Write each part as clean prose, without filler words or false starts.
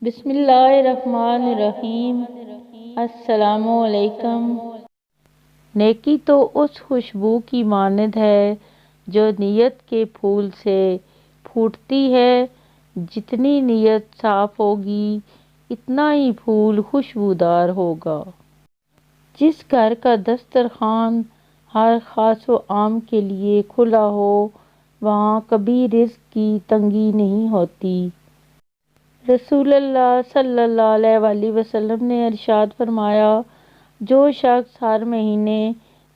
بسم اللہ الرحمن الرحیم۔ السلام علیکم۔ نیکی تو اس خوشبو کی مانند ہے جو نیت کے پھول سے پھوٹتی ہے۔ جتنی نیت صاف ہوگی اتنا ہی پھول خوشبودار ہوگا۔ جس گھر کا دسترخوان ہر خاص و عام کے لیے کھلا ہو وہاں کبھی رزق کی تنگی نہیں ہوتی۔ رسول اللہ صلی اللہ علیہ وآلہ وسلم نے ارشاد فرمایا، جو شخص ہر مہینے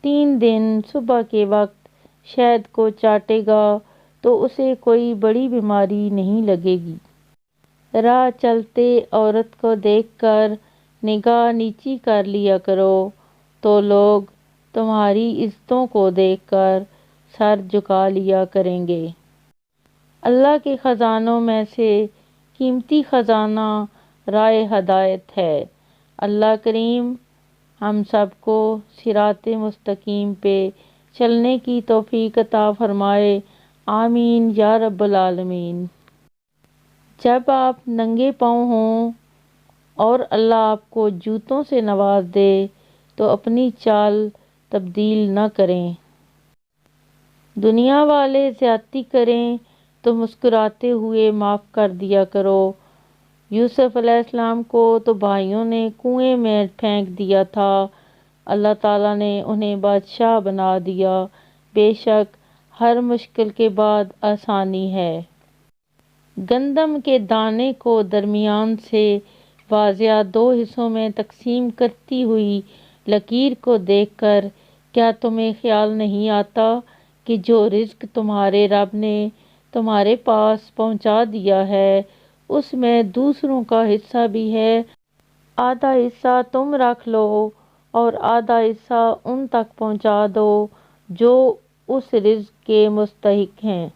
3 دن صبح کے وقت شہد کو چاٹے گا تو اسے کوئی بڑی بیماری نہیں لگے گی۔ راہ چلتے عورت کو دیکھ کر نگاہ نیچی کر لیا کرو تو لوگ تمہاری عزتوں کو دیکھ کر سر جھکا لیا کریں گے۔ اللہ کے خزانوں میں سے قیمتی خزانہ راہ ہدایت ہے۔ اللہ کریم ہم سب کو صراط مستقیم پہ چلنے کی توفیق عطا فرمائے، آمین یا رب العالمین۔ جب آپ ننگے پاؤں ہوں اور اللہ آپ کو جوتوں سے نواز دے تو اپنی چال تبدیل نہ کریں۔ دنیا والے زیادتی کریں تو مسکراتے ہوئے معاف کر دیا کرو۔ یوسف علیہ السلام کو تو بھائیوں نے کنویں میں پھینک دیا تھا، اللہ تعالیٰ نے انہیں بادشاہ بنا دیا۔ بے شک ہر مشکل کے بعد آسانی ہے۔ گندم کے دانے کو درمیان سے واضح 2 حصوں میں تقسیم کرتی ہوئی لکیر کو دیکھ کر کیا تمہیں خیال نہیں آتا کہ جو رزق تمہارے رب نے تمہارے پاس پہنچا دیا ہے اس میں دوسروں کا حصہ بھی ہے؟ آدھا حصہ تم رکھ لو اور آدھا حصہ ان تک پہنچا دو جو اس رزق کے مستحق ہیں۔